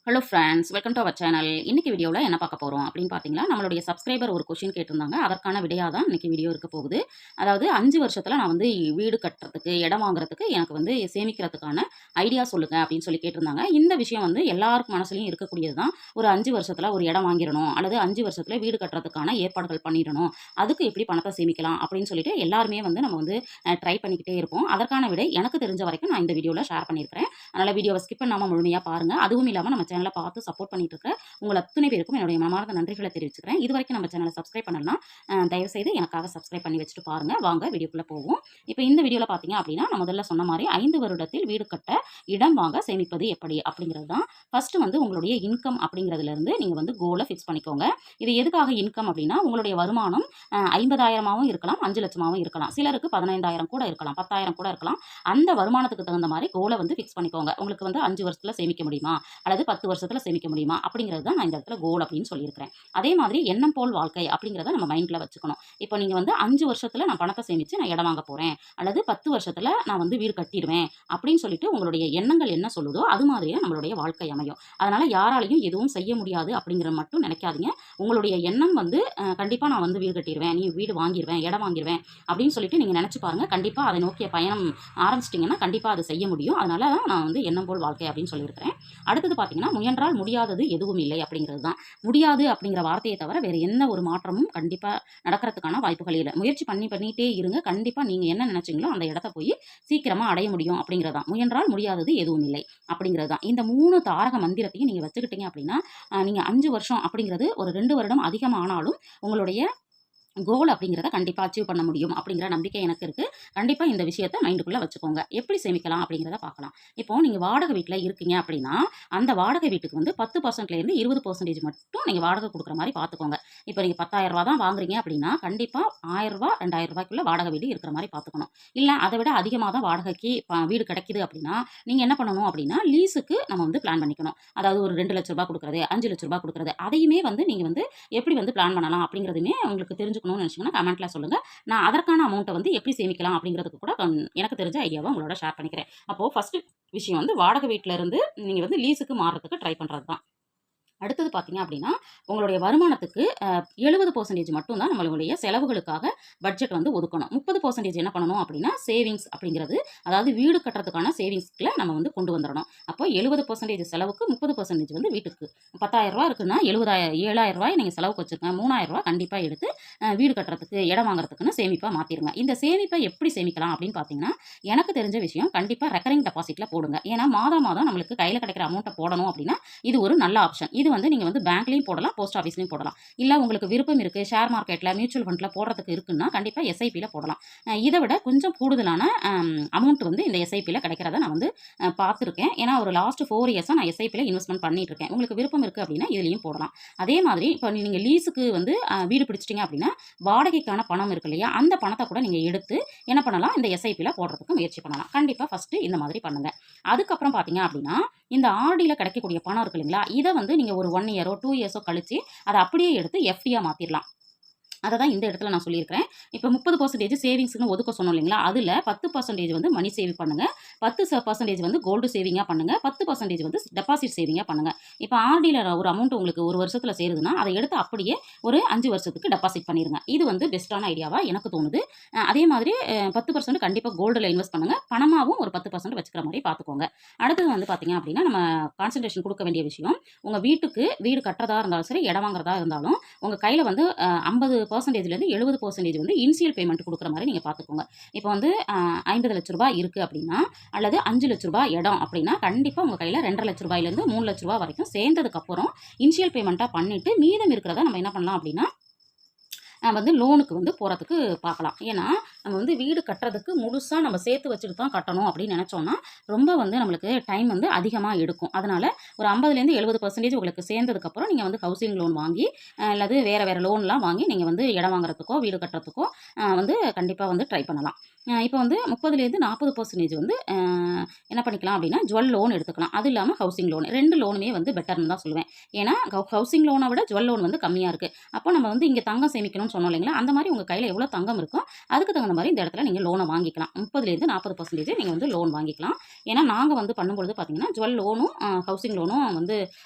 Hello friends, welcome to our channel. இன்னைக்கு வீடியோவில் என்ன பார்க்க போகிறோம் அப்படின்னு பார்த்தீங்கன்னா, நம்மளுடைய சப்ஸ்கிரைபர் ஒரு கொஷின் கேட்டிருந்தாங்க. அதற்கான விடையாக தான் இன்னைக்கு வீடியோ இருக்க போகுது. அதாவது 5 வருஷத்தில் நான் வந்து வீடு கட்டுறதுக்கு, இடம் வாங்குறதுக்கு எனக்கு வந்து சேமிக்கிறதுக்கான ஐடியா சொல்லுங்க அப்படின்னு சொல்லி கேட்டிருந்தாங்க. இந்த விஷயம் வந்து எல்லாருக்கும் மனசுலையும் இருக்கக்கூடியது தான். ஒரு 5 வருஷத்தில் ஒரு இடம் வாங்கிடணும், அல்லது 5 வருஷத்தில் வீடு கட்டுறதுக்கான ஏற்பாடுகள் பண்ணிடணும், அதுக்கு எப்படி பணத்தை சேமிக்கலாம் அப்படின்னு சொல்லிட்டு எல்லாருமே வந்து நம்ம வந்து ட்ரை பண்ணிக்கிட்டே இருப்போம். அதற்கான விடை எனக்கு தெரிஞ்ச வரைக்கும் நான் இந்த வீடியோவில் ஷேர் பண்ணியிருக்கிறேன். அதனால் வீடியோவை ஸ்கிப் பண்ணாமல் முழுமையாக பாருங்கள். அதுவும் இல்லாமல் நம்ம சேனலை பார்த்து சப்போர்ட் பண்ணிட்டு இருக்க உங்கள் அத்தனை பேருக்கும் என்னுடைய மனமார்ந்த நன்றிகளை தெரிவிச்சுக்கிறேன். இது வரைக்கும் நம்ம சேனலை சப்ஸ்கிரைப் பண்ணலாம், தயவுசெய்து எனக்காக சப்ஸ்கிரைப் பண்ணி வச்சுட்டு பாருங்க. வாங்க வீடியோக்குள்ளே போவோம். இப்போ இந்த வீடியோவில் பார்த்தீங்க அப்படின்னா, நான் முதல்ல சொன்ன மாதிரி 5 வருடத்தில் வீடு கட்ட இடம் வாங்க சேமிப்பது எப்படி அப்படிங்கிறது தான். ஃபர்ஸ்ட் வந்து உங்களுடைய இன்கம் அப்படிங்கிறதுலேருந்து நீங்கள் வந்து கோலை ஃபிக்ஸ் பண்ணிக்கோங்க. இது எதுக்காக இன்கம் அப்படின்னா, உங்களுடைய வருமானம் 50,000ஆகவும் இருக்கலாம், 5 லட்சமாகவும் இருக்கலாம், சிலருக்கு 15,000 கூட இருக்கலாம், 10,000 கூட இருக்கலாம். அந்த வருமானத்துக்கு தகுந்த மாதிரி கோலை வந்து ஃபிக்ஸ் பண்ணிக்கோங்க. உங்களுக்கு வந்து 5 வருஷத்தில் சேமிக்க முடியுமா, அல்லது 10 வருஷத்தில் சேமிக்க முடியுமா அப்படிங்கிறது தான் நான் இந்த இடத்துல கோல் அப்படின்னு சொல்லியிருக்கிறேன். அதே மாதிரி எண்ணம் போல் வாழ்க்கை அப்படிங்கிறத நம்ம மைண்டில் வச்சுக்கணும். இப்போ நீங்கள் வந்து 5 வருஷத்தில் நான் பணத்தை சேமித்து நான் இடம் வாங்க போகிறேன், அல்லது 10 வருஷத்தில் நான் வந்து வீடு கட்டிடுவேன் அப்படின்னு சொல்லிட்டு உங்களுடைய எண்ணங்கள் என்ன சொல்லுதோ அது மாதிரியே நம்மளுடைய வாழ்க்கை அமையும். அதனால் யாராலையும் எதுவும் செய்ய முடியாது அப்படிங்கிற மட்டும் நினைக்காதீங்க. உங்களுடைய எண்ணம் வந்து கண்டிப்பாக நான் வந்து வீடு கட்டிடுவேன், நீ வீடு வாங்கிடுவேன், இடம் வாங்கிடுவேன் அப்படின்னு சொல்லிட்டு நீங்கள் நினச்சி பாருங்கள். கண்டிப்பாக அதை நோக்கிய பயணம் ஆரம்பிச்சிட்டிங்கன்னா கண்டிப்பாக அதை செய்ய முடியும். அதனால தான் நான் வந்து எண்ணம் போல் வாழ்க்கை அப்படின்னு சொல்லியிருக்கிறேன். அடுத்தது பார்த்தீங்கன்னா, முயன்றால் முடியாதது எதுவும் இல்லை அப்படிங்கிறது தான். முடியாது அப்படிங்கிற வார்த்தையை தவிர வேறு எந்த ஒரு மாற்றமும் கண்டிப்பாக நடக்கிறதுக்கான வாய்ப்புகள் இல்லை. முயற்சி பண்ணிட்டே இருங்க. கண்டிப்பாக நீங்கள் என்ன நினைச்சீங்களோ அந்த இடத்த போய் சீக்கிரமாக அடைய முடியும் அப்படிங்கிறது தான். முயன்றால் முடியாதது எதுவும் இல்லை அப்படிங்கிறது தான். இந்த 3 தாரக மந்திரத்தையும் நீங்கள் வச்சுக்கிட்டீங்க அப்படின்னா, நீங்கள் 5 வருஷம் அப்படிங்கிறது ஒரு 2 வருடம் அதிகமானாலும் உங்களுடைய கோல் அப்படிங்கிறத கண்டிப்பாக அச்சீவ் பண்ண முடியும் அப்படிங்கிற நம்பிக்கை எனக்கு இருக்குது. கண்டிப்பாக இந்த விஷயத்தை மைண்டுக்குள்ளே வச்சுக்கோங்க. எப்படி சேமிக்கலாம் அப்படிங்கிறத பார்க்கலாம். இப்போது நீங்கள் வாடகை வீட்டில் இருக்கீங்க அப்படின்னா, அந்த வாடகை வீட்டுக்கு வந்து 10%லேருந்து 20% மட்டும் நீங்கள் வாடகை கொடுக்குற மாதிரி பார்த்துக்கோங்க. இப்போ நீங்கள் 10,000 தான் வாங்குறீங்க அப்படின்னா, கண்டிப்பாக 1,000 2,000 வாடகை வீடு இருக்கிற மாதிரி பார்த்துக்கணும். இல்லை அதை விட அதிகமாக தான் வாடகைக்கு வீடு கிடைக்குது அப்படின்னா, நீங்கள் என்ன பண்ணணும் அப்படின்னா, லீஸுக்கு நம்ம வந்து பிளான் பண்ணிக்கணும். அதாவது ஒரு 2 லட்ச ரூபா கொடுக்குறது, 5 லட்ச ரூபா கொடுக்குறது, அதையுமே வந்து நீங்கள் வந்து எப்படி வந்து பிளான் பண்ணலாம் அப்படிங்கிறதுமே உங்களுக்கு தெரிஞ்சுக்கணும் நினைச்சீங்கன்னா கமெண்ட்ல சொல்லுங்க. நான் அதற்கான அமௌண்ட்டை வந்து எப்படி சேமிக்கலாம் அப்படிங்கிறதுக்கு கூட எனக்கு தெரிஞ்ச ஐடியாவை உங்களோட ஷேர் பண்ணிக்கிறேன். அப்போ ஃபர்ஸ்ட் விஷயம் வந்து வாடகை வீட்டில இருந்து நீங்க வந்து லீஸுக்கு மாறுறதுக்கு ட்ரை பண்றது தான். அடுத்தது பார்த்தீங்க அப்படின்னா, உங்களுடைய வருமானத்துக்கு 70% மட்டும் தான் நம்மளுடைய செலவுகளுக்காக பட்ஜெட் வந்து ஒதுக்கணும். 30% என்ன பண்ணணும் அப்படின்னா, சேவிங்ஸ் அப்படிங்கிறது, அதாவது வீடு கட்டுறதுக்கான சேவிங்ஸ்ல நம்ம வந்து கொண்டு வந்துடணும். அப்போ 70% செலவுக்கு, 30% வந்து வீட்டுக்கு. 10,000 இருக்குன்னா 7,000 நீங்கள் செலவுக்கு வச்சுருங்க. 3,000 கண்டிப்பாக எடுத்து வீடு கட்டுறதுக்கு, இடம் வாங்குறதுக்குன்னு சேமிப்பாக மாற்றிடுங்க. இந்த சேமிப்பை எப்படி சேமிக்கலாம் அப்படின்னு பார்த்தீங்கன்னா, எனக்கு தெரிஞ்ச விஷயம் கண்டிப்பாக ரெக்கரிங் டெபாசிட்டில் போடுங்க. ஏன்னா மாதம் நம்மளுக்கு கையில் கிடைக்கிற அமௌண்ட்டை போடணும் அப்படின்னா இது ஒரு நல்ல ஆப்ஷன். இது வந்து நீங்கள் வந்து பேங்க்லேயும் போடலாம், போஸ்ட் ஆஃபீஸ்லையும் போடலாம். இல்லை உங்களுக்கு விருப்பம் இருக்குது, ஷேர் மார்க்கெட்டில், மியூச்சுவல் ஃபண்டில் போடுறதுக்கு இருக்குன்னா கண்டிப்பாக எஸ்ஐபியில் போடலாம். இதை விட கொஞ்சம் கூடுதலான அமௌண்ட் வந்து இந்த எஸ்ஐபியில் கிடைக்கிறத நான் வந்து பார்த்துருக்கேன். ஏன்னா ஒரு லாஸ்ட் 4 இயர்ஸாக நான் எஸ்ஐபியில் இன்வெஸ்ட்மெண்ட் பண்ணிட்டு இருக்கேன். உங்களுக்கு விருப்பம் இருக்குது அப்படின்னா இதுலேயும் போடலாம். அதே மாதிரி இப்போ நீங்கள் லீஸுக்கு வந்து வீடு பிடிச்சிட்டிங்க அப்படின்னா, வாடகைக்கான பணம் இருக்கு இல்லையா, அந்த பணத்தை கூட நீங்கள் எடுத்து என்ன பண்ணலாம், இந்த எஸ்ஐபியில் போடுறதுக்கு முயற்சி பண்ணலாம். கண்டிப்பாக ஃபஸ்ட்டு இந்த மாதிரி பண்ணுங்கள். அதுக்கப்புறம் பார்த்தீங்க அப்படின்னா, இந்த ஆர்டியில் கிடைக்கக்கூடிய பணம் இருக்கு இல்லைங்களா, இதை வந்து நீங்கள் ஒரு 1 இயரோ 2 இயர்ஸோ கழிச்சு அதை அப்படியே எடுத்து எஃப்டியாக மாற்றிடலாம். அதை தான் இந்த இடத்துல நான் சொல்லியிருக்கிறேன். இப்போ 30% சேவிங்ஸ்னு ஒதுக்க சொன்னோம் இல்லைங்களா, அதில் 10% வந்து மணி சேவ் பண்ணுங்கள், 10% வந்து கோல்டு சேவிங்காக பண்ணுங்கள், 10% வந்து டெபாசிட் சேவிங்காக பண்ணுங்கள். இப்போ ஆர்டியில் ஒரு அமௌண்ட் உங்களுக்கு ஒரு வருஷத்தில் சேருதுன்னா, அதை எடுத்து அப்படியே ஒரு 5 வருஷத்துக்கு டெபாசிட் பண்ணிடுங்க. இது வந்து பெஸ்ட்டான ஐடியாவாக எனக்கு தோணுது. அதே மாதிரி 10% கண்டிப்பாக கோல்டில் இன்வெஸ்ட் பண்ணுங்கள், பணமாகவும் ஒரு 10% வச்சுக்கிற மாதிரி பார்த்துக்கோங்க. அடுத்தது வந்து பார்த்தீங்க அப்படின்னா, நம்ம கான்சன்ட்ரேஷன் கொடுக்க வேண்டிய விஷயம், உங்கள் வீட்டுக்கு வீடு கட்டுறதா இருந்தாலும் சரி, இடம் வாங்குறதா இருந்தாலும் உங்கள் கையில் வந்து 50%லேருந்து 70% வந்து இனிஷியல் பேமெண்ட் கொடுக்குற மாதிரி நீங்கள் பார்த்துக்கோங்க. இப்போ வந்து 50 லட்ச ரூபாய் இருக்குது அப்படின்னா, அல்லது 5 லட்ச ரூபாய் இடம் அப்படின்னா, கண்டிப்பாக உங்கள் கையில் 2,50,000 ரூபாயிலேருந்து 3 லட்ச ரூபா வரைக்கும் சேர்ந்ததுக்கப்புறம் இனிஷியல் பேமெண்ட்டாக பண்ணிவிட்டு மீதம் இருக்கிறத நம்ம என்ன பண்ணலாம் அப்படின்னா, வந்து லோனுக்கு வந்து போகிறதுக்கு பார்க்கலாம். ஏன்னா நம்ம வந்து வீடு கட்டுறதுக்கு முழுசாக நம்ம சேர்த்து வச்சுட்டு தான் கட்டணும் அப்படின்னு நினச்சோன்னா ரொம்ப வந்து நம்மளுக்கு டைம் வந்து அதிகமாக எடுக்கும். அதனால் ஒரு 50லேருந்து 70% உங்களுக்கு சேர்ந்ததுக்கப்புறம் நீங்கள் வந்து ஹவுசிங் லோன் வாங்கி, அல்லது வேறு லோன்லாம் வாங்கி நீங்கள் வந்து இடம் வாங்குறதுக்கோ வீடு கட்டுறதுக்கோ வந்து கண்டிப்பாக வந்து ட்ரை பண்ணலாம். இப்போ வந்து 30லேருந்து 40% வந்து என்ன பண்ணிக்கலாம் அப்படின்னா, ஜுவல் லோன் எடுத்துக்கலாம். அது இல்லாமல் ஹவுசிங் லோன், 2 லோனுமே வந்து பெட்டர்னு தான் சொல்லுவேன். ஏன்னா ஹவுசிங் லோனை விட ஜுவல் லோன் வந்து கம்மியாக இருக்குது. அப்போ நம்ம வந்து இங்கே தங்கம் சேமிக்கணும் லோன் சொன்னோம் இல்லைங்களா, அந்த மாதிரி உங்கள் கையில் எவ்வளோ தங்கம் இருக்கோ அதுக்கு தகுந்த மாதிரி இந்த இடத்துல நீங்கள் லோனை வாங்கிக்கலாம். 30லேருந்து 40% நீங்கள் வந்து லோன் வாங்கிக்கலாம். ஏன்னா நாங்கள் வந்து பண்ணும்பொழுது பார்த்தீங்கன்னா ஜுவல் லோனும் ஹவுசிங் லோனும் வந்து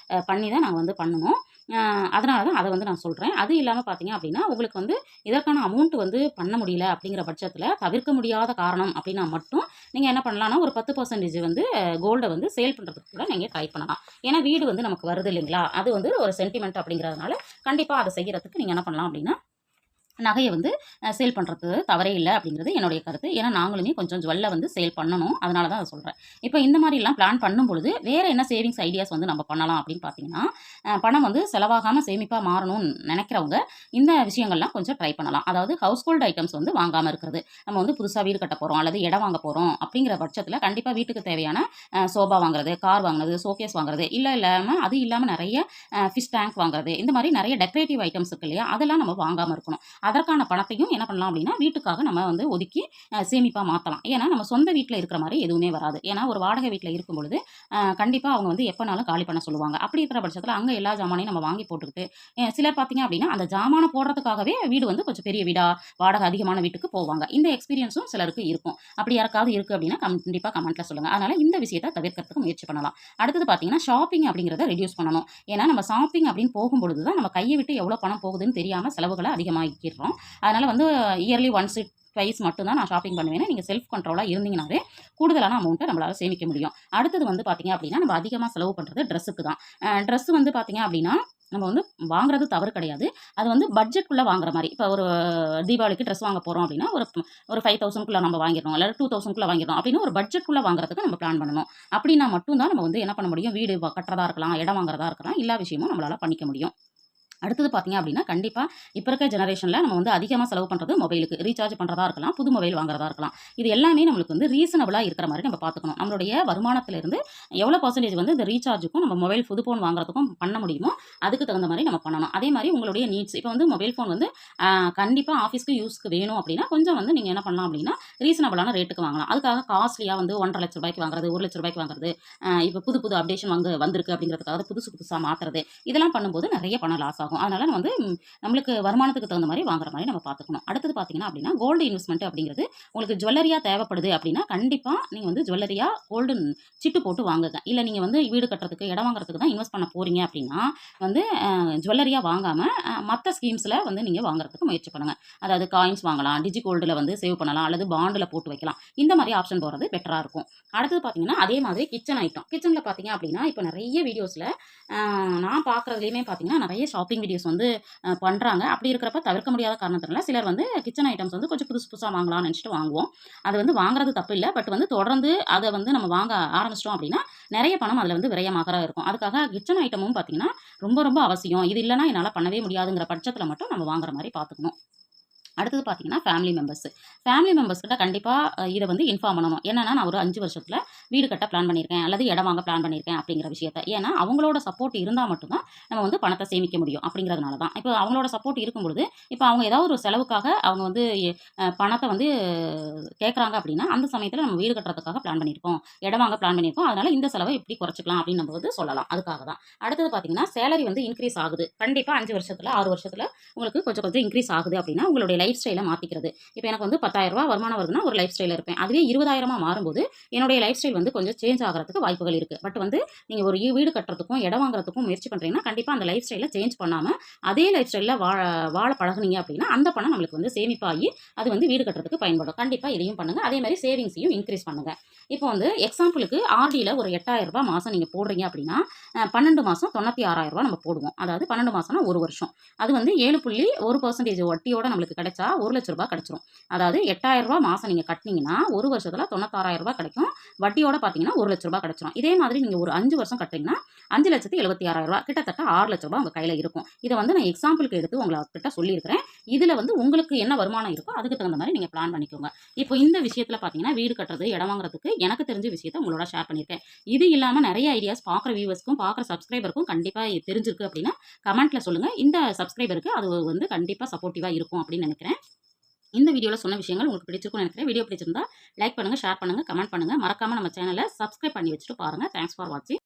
பண்ணி தான் நாங்கள் வந்து பண்ணணும். அதனால தான் அதை வந்து நான் சொல்கிறேன். அது இல்லாமல் பார்த்தீங்க அப்படின்னா உங்களுக்கு வந்து இதற்கான அமௌண்ட் வந்து பண்ண முடியல அப்படிங்கிற பட்சத்தில் தவிர்க்க முடியாத காரணம் அப்படின்னா மட்டும் நீங்கள் என்ன பண்ணலாம்னா ஒரு 10% வந்து கோல்டை வந்து சேல் பண்ணுறதுக்கு கூட நீங்கள் ட்ரை பண்ணலாம். ஏன்னா வீடு வந்து நமக்கு வருது இல்லைங்களா, அது வந்து ஒரு சென்டிமெண்ட் அப்படிங்கிறதுனால கண்டிப்பாக அதை செய்கிறதுக்கு நீங்கள் என்ன பண்ணலாம் அப்படின்னா நகையை வந்து சேல் பண்ணுறது தவறே இல்லை அப்படிங்கிறது என்னுடைய கருத்து. ஏன்னா நாங்களுமே கொஞ்சம் ஜுவல்லை வந்து சேல் பண்ணணும், அதனால தான் அதை சொல்கிறேன். இப்போ இந்த மாதிரிலாம் பிளான் பண்ணும்பொழுது வேறு என்ன சேவிங்ஸ் ஐடியாஸ் வந்து நம்ம பண்ணலாம் அப்படின்னு பார்த்தீங்கன்னா, பணம் வந்து செலவாகாமல் சேமிப்பாக மாறணும்னு நினைக்கிறவங்க இந்த விஷயங்கள்லாம் கொஞ்சம் ட்ரை பண்ணலாம். அதாவது ஹவுஸ் ஹோல்டு ஐட்டம்ஸ் வந்து வாங்காமல் இருக்கிறது. நம்ம வந்து புதுசாக வீடு கட்ட போகிறோம் அல்லது இடம் வாங்க போகிறோம் அப்படிங்கிற பட்சத்தில் கண்டிப்பாக வீட்டுக்கு தேவையான சோபா வாங்குறது, கார் வாங்குறது, ஷோகேஸ் வாங்குறது, அது இல்லாமல் நிறைய ஃபிஷ் டேங்க் வாங்குறது, இந்த மாதிரி நிறைய டெக்கரேட்டிவ் ஐட்டம்ஸ் இருக்கு இல்லையா, அதெல்லாம் நம்ம வாங்காமல் இருக்கணும். அதற்கான பணத்தையும் என்ன பண்ணலாம் அப்படின்னா வீட்டுக்காக நம்ம வந்து ஒதுக்கி சேமிப்பாக மாற்றலாம். ஏன்னா நம்ம சொந்த வீட்டில் இருக்கிற மாதிரி எதுவுமே வராது. ஏன்னா ஒரு வாடகை வீட்டில் இருக்கும் பொழுது கண்டிப்பாக அவங்க வந்து எப்போனாலும் காலி பண்ண சொல்லுவாங்க. அப்படி இருக்கிற பட்சத்தில் அங்கே எல்லா ஜாமானையும் நம்ம வாங்கி போட்டுக்கிட்டு சிலர் பார்த்தீங்க அப்படின்னா அந்த ஜாமானை போடுறதுக்காகவே வீடு வந்து கொஞ்சம் பெரிய வீடா வாடகை அதிகமான வீட்டுக்கு போவாங்க. இந்த எக்ஸ்பீரியன்ஸும் சிலருக்கு இருக்கும். அப்படி யாருக்காவது இருக்குது அப்படின்னா கண்டிப்பாக கமெண்ட்டில் சொல்லுங்கள். அதனால் இந்த விஷயத்தை தவிர்க்கிறதுக்கு முயற்சி பண்ணலாம். அடுத்தது பார்த்தீங்கன்னா ஷாப்பிங் அப்படிங்கிறத ரெடியூஸ் பண்ணணும். ஏன்னா நம்ம ஷாப்பிங் அப்படின்னு போகும்பொழுது தான் நம்ம கையை விட்டு எவ்வளோ பணம் போகுதுன்னு தெரியாமல் செலவுகளை அதிகமாகிக்கிறோம். அதனால் வந்து இயர்லி ஒன்ஸ் ட்வைஸ் மட்டும்தான் நான் ஷாப்பிங் பண்ணுவேன். நீங்கள் செல்ஃப் கண்ட்ரோலாக இருந்தீங்கன்னாவே கூடுதலான அமௌண்ட்டை நம்மளால் சேமிக்க முடியும். அடுத்தது வந்து பார்த்தீங்க அப்படின்னா நம்ம அதிகமாக செலவு பண்ணுறது ட்ரெஸ்ஸுக்கு தான். ட்ரெஸ்ஸு வந்து பார்த்தீங்க அப்படின்னா நம்ம வந்து வாங்குறது தவறு கிடையாது. அது வந்து பட்ஜெட்குள்ளே வாங்குற மாதிரி. இப்போ ஒரு தீபாவளிக்கு ட்ரெஸ் வாங்க போகிறோம் அப்படின்னா ஒரு 5000க்குள்ளே நம்ம வாங்கிடணும், இல்லை 2000க்குள்ளே வாங்கிடணும் அப்படின்னு ஒரு பட்ஜெட்குள்ளே வாங்குறதுக்கு நம்ம பிளான் பண்ணணும். அப்படின்னா மட்டும்தான் நம்ம வந்து என்ன பண்ண முடியும், வீடு கட்டுறதா இருக்கலாம், இடம் வாங்குறதா இருக்கலாம், எல்லா விஷயமும் நம்மளால் பண்ணிக்க முடியும். அடுத்தது பார்த்தீங்க அப்படின்னா கண்டிப்பாக இப்போ இருக்க ஜெனரேஷனில் நம்ம வந்து அதிகமாக செலவு பண்ணுறது மொபைலுக்கு ரீசார்ஜ் பண்ணுறதா இருக்கலாம், புது மொபைல் வாங்குறதா இருக்கலாம். இது எல்லாமே நம்மளுக்கு வந்து ரீசனபிளாக இருக்கிற மாதிரி நம்ம பார்த்துக்கணும். நம்மளுடைய வருமானத்திலிருந்து எவ்வளோ பர்சன்டேஜ் வந்து இந்த ரீசார்ஜுக்கும் நம்ம மொபைல் புது ஃபோன் வாங்குறதுக்கும் பண்ண முடியுமோ அதுக்கு தகுந்த மாதிரி நம்ம பண்ணணும். அதே மாதிரி உங்களுடைய நீட்ஸ் இப்போ வந்து மொபைல் ஃபோன் வந்து கண்டிப்பாக ஆஃபீஸ்க்கு யூஸ்க்கு வேணும் அப்படின்னா கொஞ்சம் வந்து நீங்கள் என்ன பண்ணலாம் அப்படின்னா ரீசனபிளான ரேட்டுக்கு வாங்கலாம். அதுக்காக காஸ்ட்லியாக வந்து 1,50,000 ரூபாய்க்கு வாங்குறது, 1,00,000 ரூபாய்க்கு வாங்குறது, இப்போ புது அப்டேஷன் வந்திருக்கு அப்படிங்கிறதுக்காக புதுசாக மாற்றுறது, இதெல்லாம் பண்ணும்போது நிறைய பணம் லாஸ் ஆகும். அதனால வந்து நம்மளுக்கு வருமானத்துக்கு தகுந்த மாதிரி வாங்குற மாதிரி நம்ம பார்த்துக்கணும். அடுத்தது பார்த்தீங்கன்னா அப்படின்னா கோல்டு இன்வெஸ்ட்மெண்ட் அப்படிங்கிறது உங்களுக்கு ஜுவல்லரியா தேவைப்படுது அப்படின்னா கண்டிப்பாக நீங்கள் வந்து ஜுவல்லரியா கோல்டு சிட்டு போட்டு வாங்குங்க. இல்லை நீங்கள் வந்து வீடு கட்டுறதுக்கு இடம் வாங்குறதுக்கு தான் இன்வெஸ்ட் பண்ண போறீங்க அப்படின்னா வந்து ஜுவல்லரியா வாங்காமல் மற்ற ஸ்கீம்ஸில் வந்து நீங்கள் வாங்குறதுக்கு முயற்சி பண்ணுங்கள். அதாவது காயின்ஸ் வாங்கலாம், டிஜி கோல்டில் வந்து சேவ் பண்ணலாம், அல்லது பாண்டில் போட்டு வைக்கலாம். இந்த மாதிரி ஆப்ஷன் போகிறது பெட்டராக இருக்கும். அடுத்தது பார்த்தீங்கன்னா அதே மாதிரி கிச்சன் ஐட்டம். கிச்சனில் பார்த்தீங்க அப்படின்னா இப்போ நிறைய வீடியோஸில் நான் பார்க்குறதுலையுமே பார்த்தீங்கன்னா நிறைய ஷாப்பிங் வீடியோஸ் வந்து பண்ணுறாங்க. அப்படி இருக்கிறப்ப தவிர்க்க முடியாத காரணத்தினால சிலர் வந்து கிச்சன் ஐட்டம்ஸ் வந்து கொஞ்சம் புதுசாக வாங்கலாம்னு நினச்சிட்டு வாங்குவோம். அது வந்து வாங்குறது தப்பு இல்லை. பட் வந்து தொடர்ந்து அதை வந்து நம்ம வாங்க ஆரம்பிச்சிட்டோம் அப்படின்னா நிறைய பணம் அதில் வந்து விரயமாக இருக்கும். அதுக்காக கிச்சன் ஐட்டமும் பார்த்தீங்கன்னா ரொம்ப ரொம்ப அவசியம். இது இல்லைனா என்னால் பண்ணவே முடியாதுங்கிற பட்சத்தில் மட்டும் நம்ம வாங்குற மாதிரி பார்த்துக்கணும். அடுத்தது பார்த்தீங்கன்னா ஃபேமிலி மெம்பர்ஸ்கிட்ட கண்டிப்பாக இதை வந்து இன்ஃபார்ம் பண்ணணும். என்னன்னா நான் ஒரு 5 வருஷத்தில் வீடு கட்ட பிளான் பண்ணியிருக்கேன் அல்லது இடம் வாங்க பிளான் பண்ணியிருக்கேன் அப்படிங்கிற விஷயத்த. ஏன்னா அவங்களோட சப்போர்ட் இருந்தால் மட்டும்தான் நம்ம வந்து பணத்தை சேமிக்க முடியும். அப்படிங்கிறதுனால தான் இப்போ அவங்களோட சப்போர்ட் இருக்கும்பொழுது இப்போ அவங்க ஏதாவது ஒரு செலவுக்காக அவங்க வந்து பணத்தை வந்து கேட்குறாங்க அப்படின்னா அந்த சமயத்தில் நம்ம வீடு கட்டுறதுக்காக பிளான் பண்ணியிருக்கோம், இடம் வாங்க பிளான் பண்ணியிருக்கோம், அதனால் இந்த செலவை எப்படி குறைச்சிக்கலாம் அப்படின்னு நம்ம வந்து சொல்லலாம். அதுக்காக தான். அடுத்தது பார்த்தீங்கன்னா சேலரி வந்து இன்க்ரீஸ் ஆகுது. கண்டிப்பாக 5 வருஷத்தில் 6 வருஷத்தில் உங்களுக்கு கொஞ்சம் இன்க்ரீஸ் ஆகுது அப்படின்னா உங்களுடைய லைஃப் ஸ்டைலை மாற்றிக்கிறது. இப்போ எனக்கு வந்து 10,000 ரூபா வருமானம் வருதுன்னா ஒரு லைஃப் ஸ்டைலில் இருப்பேன். அதுவே 20,000 மாறும்போது என்னுடைய லைஃப் ஸ்டைல் வந்து கொஞ்சம் சேஞ்ச் ஆகிறதுக்கு வாய்ப்புகள் இருக்குது. பட் வந்து நீங்கள் ஒரு வீடு கட்டுறதுக்கும் இடம் வாங்குறதுக்கும் முயற்சி பண்ணுறீங்கன்னா கண்டிப்பாக அந்த லைஃப் ஸ்டைலை சேஞ்ச் பண்ணாமல் அதே லைஃப் ஸ்டைலில் வாழ பழகுனீங்க அப்படின்னா அந்த பணம் நம்மளுக்கு வந்து சேமிப்பாகி அது வந்து வீடு கட்டுறதுக்கு பயன்படும். கண்டிப்பாக இதையும் பண்ணுங்கள். அதே மாதிரி சேவிங்ஸையும் இன்க்ரீஸ் பண்ணுங்கள். இப்போ வந்து எக்ஸாம்பிளுக்கு ஆர்டியில் ஒரு 8,000 ரூபாய் மாதம் நீங்கள் போடுறீங்க அப்படின்னா 12 மாதம் 96,000 ரூபாய் நம்ம போடுவோம். அதாவது 12 மாதம்னா ஒரு வருஷம். அது வந்து 7.1% வட்டியோட நம்மளுக்கு கிடைச்சா 1,00,000 ரூபாய் கிடைச்சிரும். அதாவது 8,000 ரூபாய் மாதம் நீங்கள் கட்டினீங்கன்னா ஒரு வருஷத்தில் 96,000 ரூபாய் கிடைக்கும். வட்டியோட பார்த்தீங்கன்னா 1,00,000 ரூபாய் கிடைச்சிரும். இதே மாதிரி நீங்கள் ஒரு 5 வருஷம் கட்டிங்கன்னா 5,76,000 ரூபாய் கிட்டத்தட்ட 6,00,000 ரூபாய் உங்கள் கையில் இருக்கும். இதை வந்து நான் எக்ஸாம்பிளுக்கு எடுத்து உங்கள்கிட்ட சொல்லியிருக்கிறேன். இதில் வந்து உங்களுக்கு என்ன வருமானம் இருக்கோ அதுக்கு தகுந்த மாதிரி நீங்கள் பிளான் பண்ணிக்கோங்க. இப்போ இந்த விஷயத்தில் பார்த்தீங்கன்னா வீடு கட்டுறது இடம் வாங்குறதுக்கு எனக்கு தெரிஞ்ச விஷயத்தை உங்களோட ஷேர் பண்ணியிருக்கேன். இது இல்லாமல் நிறைய ஐடியாஸ் பார்க்குற வியூவர்ஸ்க்கும் பார்க்குற சப்ஸ்கிரைபருக்கும் கண்டிப்பாக தெரிஞ்சிருக்கு அப்படின்னா கமெண்ட்டில் சொல்லுங்கள். இந்த சப்ஸ்கிரைபருக்கு அது வந்து கண்டிப்பாக சப்போர்ட்டிவாக இருக்கும் அப்படின்னு நினைக்கிறேன். இந்த வீடியோவில் சொன்ன விஷயங்கள் உங்களுக்கு பிடிச்சிருக்கும்னு நினைக்கிறேன். வீடியோ பிடிச்சிருந்தா லைக் பண்ணுங்கள், ஷேர் பண்ணுங்கள், கமெண்ட் பண்ணுங்கள். மறக்காமல் நம்ம சேனலை சப்ஸ்கிரைப் பண்ணி வச்சுட்டு பாருங்கள். தேங்க்ஸ் ஃபார் வாட்சிங்.